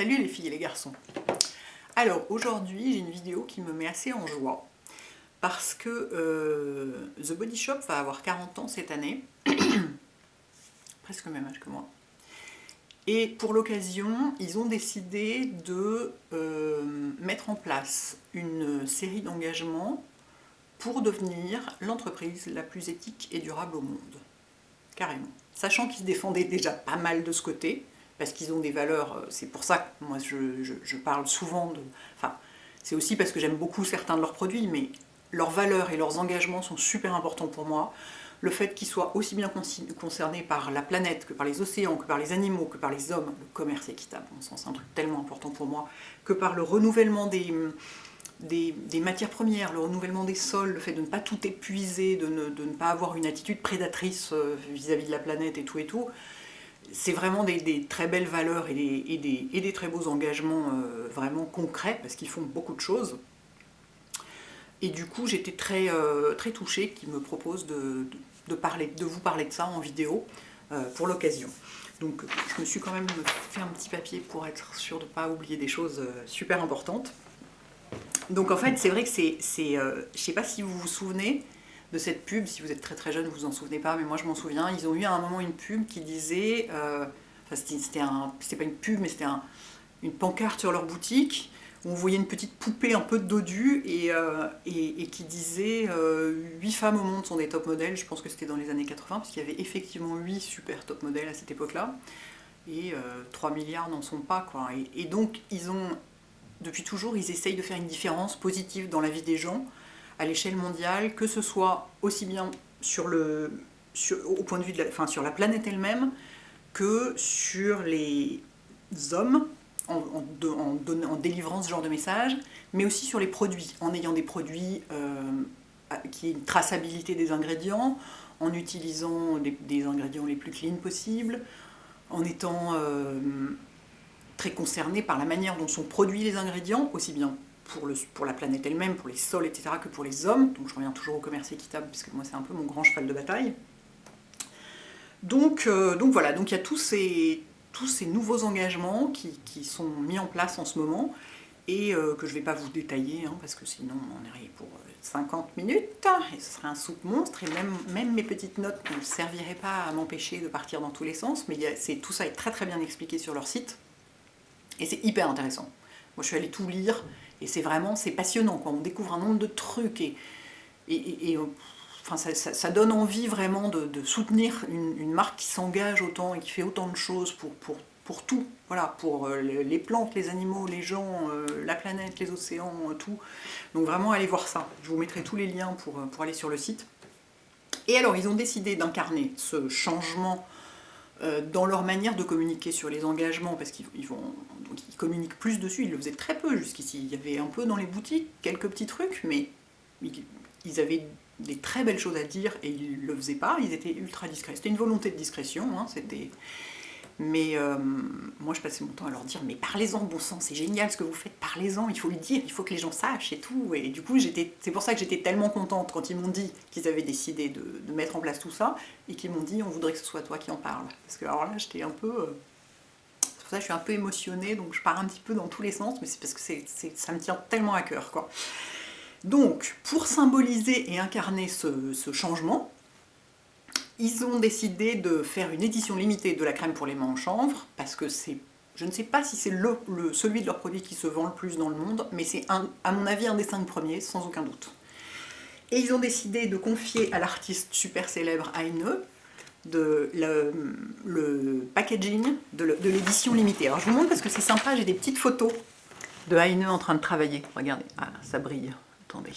Salut les filles et les garçons. Alors aujourd'hui j'ai une vidéo qui me met assez en joie parce que The Body Shop va avoir 40 ans cette année, presque le même âge que moi. Et pour l'occasion, ils ont décidé de mettre en place une série d'engagements pour devenir l'entreprise la plus éthique et durable au monde. Carrément. Sachant qu'ils se défendaient déjà pas mal de ce côté, parce qu'ils ont des valeurs, c'est pour ça que moi je parle souvent de... Enfin, c'est aussi parce que j'aime beaucoup certains de leurs produits, mais leurs valeurs et leurs engagements sont super importants pour moi. Le fait qu'ils soient aussi bien concernés par la planète, que par les océans, que par les animaux, que par les hommes, le commerce équitable, en sens, c'est un truc tellement important pour moi, que par le renouvellement des matières premières, le renouvellement des sols, le fait de ne pas tout épuiser, de ne pas avoir une attitude prédatrice vis-à-vis de la planète et tout, c'est vraiment des très belles valeurs et des très beaux engagements vraiment concrets, parce qu'ils font beaucoup de choses. Et du coup, j'étais très touchée qu'ils me proposent de vous parler de ça en vidéo pour l'occasion. Donc je me suis quand même fait un petit papier pour être sûre de ne pas oublier des choses super importantes. Donc en fait, c'est vrai que je sais pas si vous vous souvenez de cette pub, si vous êtes très très jeune, vous vous en souvenez pas, mais moi je m'en souviens. Ils ont eu à un moment une pub qui disait, enfin c'était pas une pub, mais c'était une pancarte sur leur boutique, où on voyait une petite poupée un peu dodue et qui disait 8 femmes au monde sont des top modèles. Je pense que c'était dans les années 80, parce qu'il y avait effectivement 8 super top modèles à cette époque-là, et 3 milliards n'en sont pas, quoi. Et donc ils ont... Depuis toujours, ils essayent de faire une différence positive dans la vie des gens à l'échelle mondiale, que ce soit aussi bien au point de vue sur la planète elle-même que sur les hommes, en délivrant ce genre de message, mais aussi sur les produits, en ayant des produits qui aient une traçabilité des ingrédients, en utilisant des ingrédients les plus clean possibles, en étant... très concerné par la manière dont sont produits les ingrédients, aussi bien pour la planète elle-même, pour les sols, etc., que pour les hommes. Donc je reviens toujours au commerce équitable, puisque moi c'est un peu mon grand cheval de bataille. Donc voilà, donc il y a tous ces nouveaux engagements qui sont mis en place en ce moment, et que je ne vais pas vous détailler, hein, parce que sinon on irait pour 50 minutes, et ce serait un soupe monstre, et même mes petites notes ne serviraient pas à m'empêcher de partir dans tous les sens, mais tout ça est très très bien expliqué sur leur site. Et c'est hyper intéressant. Moi, je suis allée tout lire, et c'est passionnant, quoi. On découvre un nombre de trucs, enfin, ça donne envie vraiment de soutenir une marque qui s'engage autant et qui fait autant de choses pour tout. Voilà, pour les plantes, les animaux, les gens, la planète, les océans, tout. Donc vraiment, allez voir ça. Je vous mettrai tous les liens pour aller sur le site. Et alors, ils ont décidé d'incarner ce changement dans leur manière de communiquer sur les engagements, parce qu'ils communiquent plus dessus, ils le faisaient très peu jusqu'ici. Il y avait un peu dans les boutiques quelques petits trucs, mais ils avaient des très belles choses à dire et ils le faisaient pas, ils étaient ultra discrets. C'était une volonté de discrétion, hein, mais moi je passais mon temps à leur dire mais parlez-en, bon sang, c'est génial ce que vous faites, parlez-en, il faut le dire, il faut que les gens sachent et tout. Et du coup c'est pour ça que j'étais tellement contente quand ils m'ont dit qu'ils avaient décidé de mettre en place tout ça, et qu'ils m'ont dit on voudrait que ce soit toi qui en parle. Parce que alors là j'étais un peu... c'est pour ça que je suis un peu émotionnée, donc je pars un petit peu dans tous les sens, mais c'est parce que ça me tient tellement à cœur, quoi. Donc pour symboliser et incarner ce changement, ils ont décidé de faire une édition limitée de la crème pour les mains en chanvre, parce que je ne sais pas si c'est celui de leur produit qui se vend le plus dans le monde, mais c'est à mon avis un des 5 premiers, sans aucun doute. Et ils ont décidé de confier à l'artiste super célèbre Heine le packaging de l'édition limitée. Alors je vous montre parce que c'est sympa, j'ai des petites photos de Heine en train de travailler. Regardez, ah, ça brille, attendez.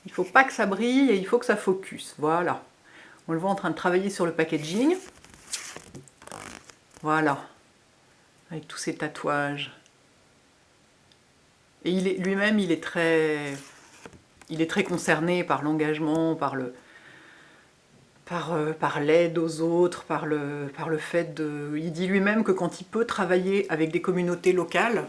Il ne faut pas que ça brille et il faut que ça focus, voilà. On le voit en train de travailler sur le packaging. Voilà. Avec tous ces tatouages. Et lui-même, il est très concerné par l'engagement, par l'aide aux autres, par le fait de... Il dit lui-même que quand il peut travailler avec des communautés locales,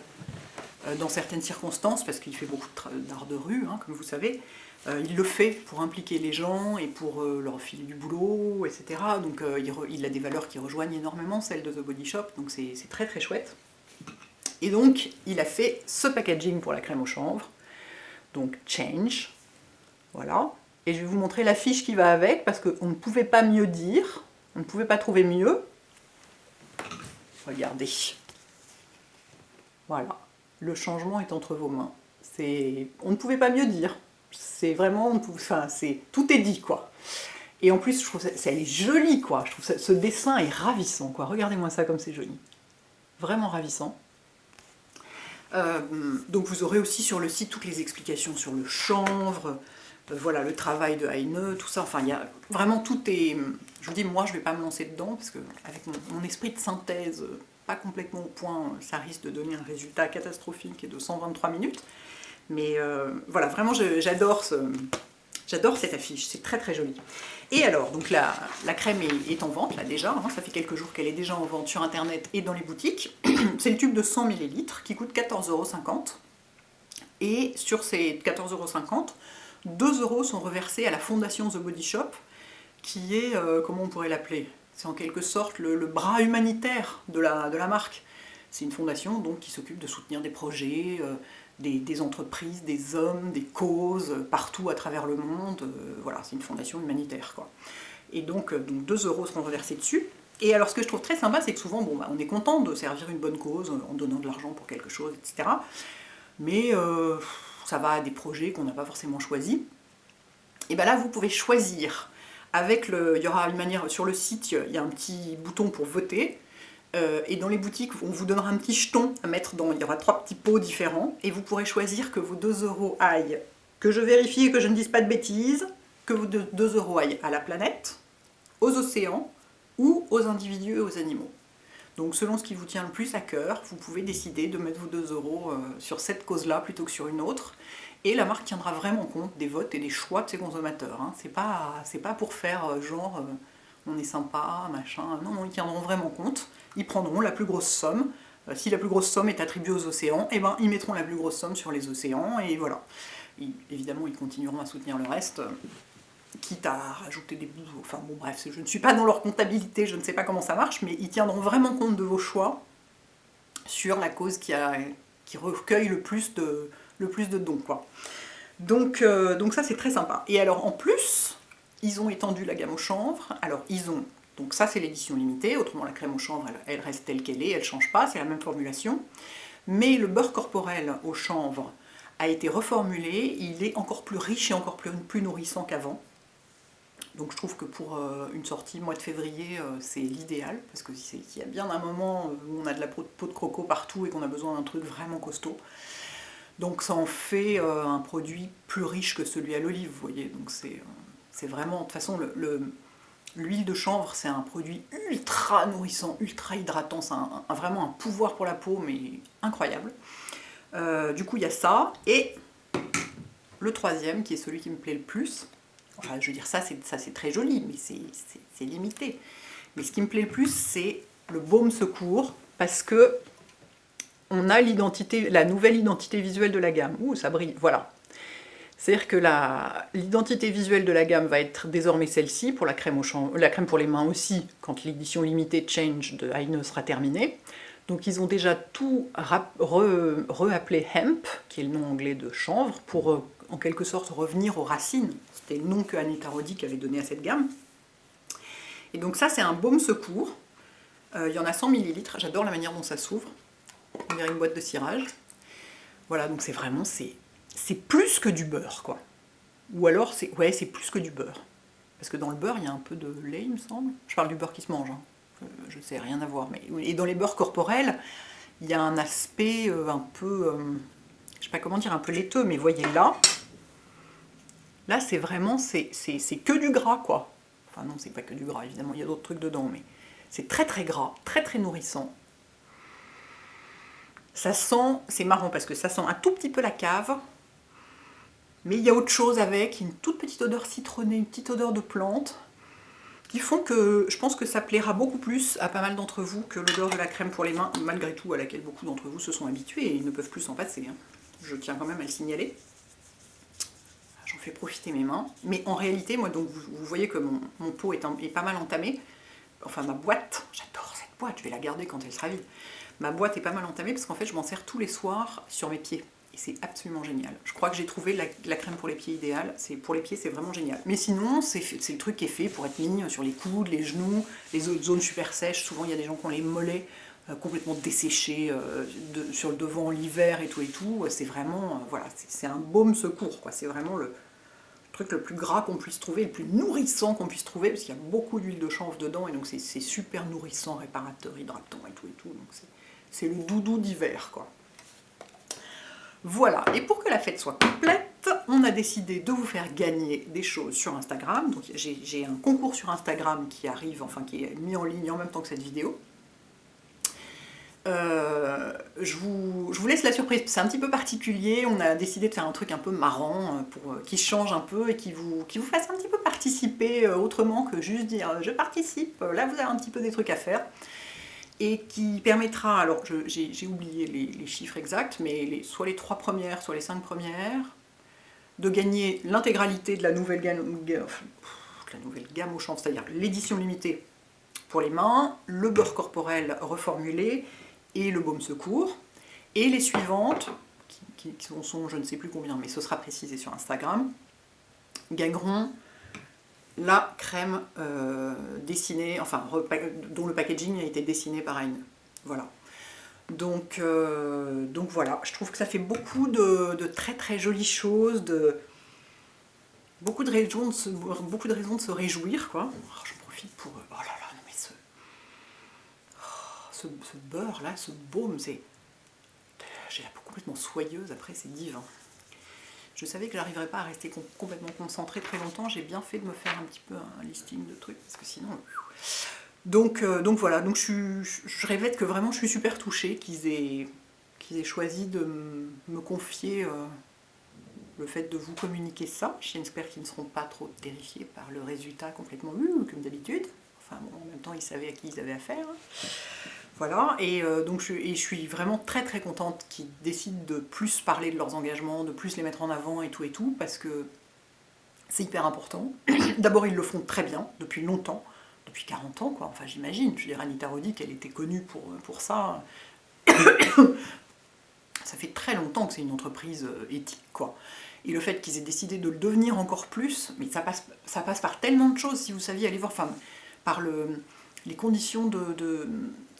dans certaines circonstances, parce qu'il fait beaucoup d'art de rue, hein, comme vous savez, il le fait pour impliquer les gens et pour leur filer du boulot, etc. Donc il a des valeurs qui rejoignent énormément celles de The Body Shop, donc c'est très très chouette. Et donc, il a fait ce packaging pour la crème au chanvre. Donc, Change. Voilà. Et je vais vous montrer l'affiche qui va avec, parce qu'on ne pouvait pas mieux dire. On ne pouvait pas trouver mieux. Regardez. Voilà. Le changement est entre vos mains. On ne pouvait pas mieux dire. C'est vraiment... tout est dit, quoi. Et en plus, je trouve elle est jolie, quoi. Je trouve ce dessin est ravissant, quoi. Regardez-moi ça comme c'est joli. Vraiment ravissant. Donc vous aurez aussi sur le site toutes les explications sur le chanvre, voilà, le travail de Heine, tout ça. Enfin, il y a vraiment tout est... Je vous dis, moi, je ne vais pas me lancer dedans, parce que avec mon esprit de synthèse pas complètement au point, ça risque de donner un résultat catastrophique et de 123 minutes. Mais voilà, vraiment, j'adore cette affiche, c'est très très joli. Et alors, donc la crème est en vente, là déjà, hein, ça fait quelques jours qu'elle est déjà en vente sur internet et dans les boutiques. C'est le tube de 100 ml qui coûte 14,50 €. Et sur ces 14,50 €, 2 € sont reversés à la fondation The Body Shop, qui est, comment on pourrait l'appeler? C'est en quelque sorte le bras humanitaire de la marque. C'est une fondation donc, qui s'occupe de soutenir des projets, des entreprises, des hommes, des causes, partout à travers le monde. Voilà, c'est une fondation humanitaire, quoi. Et donc 2 € seront reversés dessus. Et alors ce que je trouve très sympa, c'est que souvent, bon, on est content de servir une bonne cause en donnant de l'argent pour quelque chose, etc. Mais ça va à des projets qu'on n'a pas forcément choisis. Et bien là, vous pouvez choisir. Il y aura une manière, sur le site, il y a un petit bouton pour voter. Et dans les boutiques, on vous donnera un petit jeton à mettre dans. Il y aura 3 petits pots différents. Et vous pourrez choisir que vos 2 € aillent, que je vérifie et que je ne dise pas de bêtises, que vos 2 € aillent à la planète, aux océans ou aux individus et aux animaux. Donc selon ce qui vous tient le plus à cœur, vous pouvez décider de mettre vos 2 € sur cette cause-là plutôt que sur une autre. Et la marque tiendra vraiment compte des votes et des choix de ses consommateurs. Hein. C'est pas pour faire genre on est sympa, machin. Non, non, ils tiendront vraiment compte. Ils prendront la plus grosse somme. Si la plus grosse somme est attribuée aux océans, eh ben, ils mettront la plus grosse somme sur les océans. Et voilà. Évidemment, ils continueront à soutenir le reste, quitte à rajouter des bouts. Enfin bon, bref, je ne suis pas dans leur comptabilité, je ne sais pas comment ça marche, mais ils tiendront vraiment compte de vos choix sur la cause qui recueille le plus de dons, quoi. Donc ça, c'est très sympa. Et alors, en plus, ils ont étendu la gamme au chanvre. Alors, donc ça, c'est l'édition limitée. Autrement, la crème au chanvre, elle reste telle qu'elle est, elle ne change pas, c'est la même formulation. Mais le beurre corporel au chanvre a été reformulé. Il est encore plus riche et encore plus nourrissant qu'avant. Donc je trouve que pour une sortie mois de février, c'est l'idéal, parce qu'il y a bien un moment où on a de la peau de croco partout et qu'on a besoin d'un truc vraiment costaud. Donc ça en fait un produit plus riche que celui à l'olive, vous voyez. Donc c'est vraiment, de toute façon, l'huile de chanvre, c'est un produit ultra nourrissant, ultra hydratant, c'est vraiment un pouvoir pour la peau, mais incroyable. Du coup, il y a ça, et le troisième, qui est celui qui me plaît le plus. Enfin, je veux dire, ça c'est très joli, mais c'est limité. Mais ce qui me plaît le plus, c'est le baume secours, parce que on a la nouvelle identité visuelle de la gamme. Ouh, ça brille, voilà. C'est-à-dire que l'identité visuelle de la gamme va être désormais celle-ci, pour la crème pour les mains aussi, quand l'édition limitée Change de Heine sera terminée. Donc ils ont déjà tout reappelé Hemp, qui est le nom anglais de chanvre, pour en quelque sorte revenir aux racines. C'était le nom que Anita Roddick avait donné à cette gamme. Et donc ça, c'est un baume secours. Il y en a 100 ml, j'adore la manière dont ça s'ouvre. On dirait une boîte de cirage. Voilà, donc c'est vraiment, c'est plus que du beurre, quoi. Ou alors, c'est plus que du beurre. Parce que dans le beurre, il y a un peu de lait, il me semble. Je parle du beurre qui se mange, hein. Je sais, rien à voir. Et dans les beurres corporels, il y a un aspect un peu, je sais pas comment dire, un peu laiteux, mais voyez là c'est vraiment, c'est que du gras, quoi. Enfin non, c'est pas que du gras, évidemment, il y a d'autres trucs dedans, mais c'est très très gras, très très nourrissant. Ça sent, c'est marrant parce que ça sent un tout petit peu la cave, mais il y a autre chose avec, une toute petite odeur citronnée, une petite odeur de plante, qui font que je pense que ça plaira beaucoup plus à pas mal d'entre vous que l'odeur de la crème pour les mains, malgré tout, à laquelle beaucoup d'entre vous se sont habitués et ils ne peuvent plus s'en passer. Hein. Je tiens quand même à le signaler. J'en fais profiter mes mains. Mais en réalité, moi, donc vous voyez que mon pot est pas mal entamé. Enfin, ma boîte, j'adore cette boîte, je vais la garder quand elle sera vide. Ma boîte est pas mal entamée parce qu'en fait je m'en sers tous les soirs sur mes pieds. Et c'est absolument génial. Je crois que j'ai trouvé la crème pour les pieds idéale. Pour les pieds, c'est vraiment génial. Mais sinon, c'est le truc qui est fait pour être mis sur les coudes, les genoux, les autres zones super sèches. Souvent, il y a des gens qui ont les mollets complètement desséchés sur le devant l'hiver et tout. C'est vraiment, voilà, c'est un baume secours, quoi. C'est vraiment le truc le plus gras qu'on puisse trouver, le plus nourrissant qu'on puisse trouver, parce qu'il y a beaucoup d'huile de chanvre dedans, et donc c'est super nourrissant, réparateur, hydratant et tout. Donc c'est le doudou d'hiver, quoi. Voilà, et pour que la fête soit complète, on a décidé de vous faire gagner des choses sur Instagram. Donc j'ai un concours sur Instagram qui arrive, enfin qui est mis en ligne en même temps que cette vidéo. Je vous laisse la surprise, c'est un petit peu particulier, on a décidé de faire un truc un peu marrant, qui change un peu et qui vous fasse un petit peu participer autrement que juste dire je participe, là vous avez un petit peu des trucs à faire. Et qui permettra, alors j'ai oublié les chiffres exacts, mais soit les 3 premières, soit les 5 premières, de gagner l'intégralité de la nouvelle gamme au chanvre, c'est-à-dire l'édition limitée pour les mains, le beurre corporel reformulé et le baume secours. Et les suivantes, qui sont je ne sais plus combien, mais ce sera précisé sur Instagram, gagneront la crème dessinée, enfin dont le packaging a été dessiné par Aine. Voilà. Donc voilà, je trouve que ça fait beaucoup de très très jolies choses, beaucoup de raisons de se réjouir, quoi. Alors, j'en profite pour... Oh là là, non mais ce beurre là, ce baume, c'est... J'ai la peau complètement soyeuse, après c'est divin. Je savais que j'arriverais pas à rester complètement concentrée très longtemps, j'ai bien fait de me faire un petit peu un listing de trucs, parce que sinon... Donc voilà, donc je répète que vraiment je suis super touchée qu'ils aient choisi de me confier le fait de vous communiquer ça. J'espère qu'ils ne seront pas trop terrifiés par le résultat complètement comme d'habitude. Enfin bon, en même temps ils savaient à qui ils avaient affaire. Voilà, et donc je suis vraiment très très contente qu'ils décident de plus parler de leurs engagements, de plus les mettre en avant et tout, parce que c'est hyper important. D'abord, ils le font très bien, depuis longtemps, depuis 40 ans, quoi, enfin j'imagine. Je veux dire, Anita Roddick, elle était connue pour ça. Ça fait très longtemps que c'est une entreprise éthique, quoi. Et le fait qu'ils aient décidé de le devenir encore plus, mais ça passe par tellement de choses, si vous saviez aller voir, enfin, par les conditions de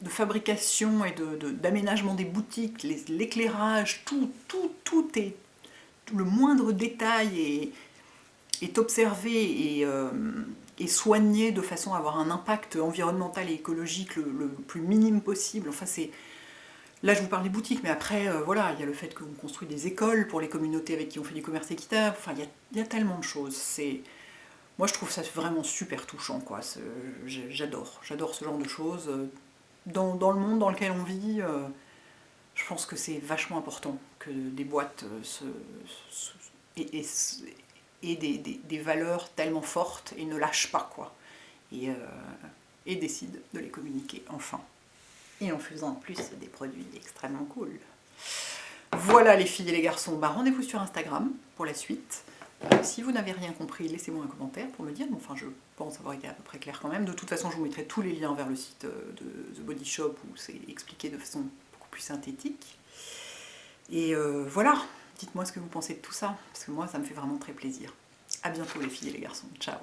fabrication et d'aménagement des boutiques, l'éclairage, tout est... Le moindre détail est observé et soigné de façon à avoir un impact environnemental et écologique le plus minime possible. Enfin, c'est... Là, je vous parle des boutiques, mais après, voilà, il y a le fait qu'on construit des écoles pour les communautés avec qui on fait du commerce équitable. Enfin, il y a tellement de choses. Moi, je trouve ça vraiment super touchant, quoi. J'adore ce genre de choses. Dans le monde dans lequel on vit, je pense que c'est vachement important que des boîtes aient des valeurs tellement fortes et ne lâchent pas, quoi. Et décident de les communiquer, enfin. Et en faisant en plus des produits extrêmement cool. Voilà les filles et les garçons, rendez-vous sur Instagram pour la suite. Si vous n'avez rien compris, laissez-moi un commentaire pour me dire, mais enfin je pense avoir été à peu près clair quand même. De toute façon, je vous mettrai tous les liens vers le site de The Body Shop où c'est expliqué de façon beaucoup plus synthétique. Et voilà, dites-moi ce que vous pensez de tout ça, parce que moi ça me fait vraiment très plaisir. A bientôt les filles et les garçons, ciao.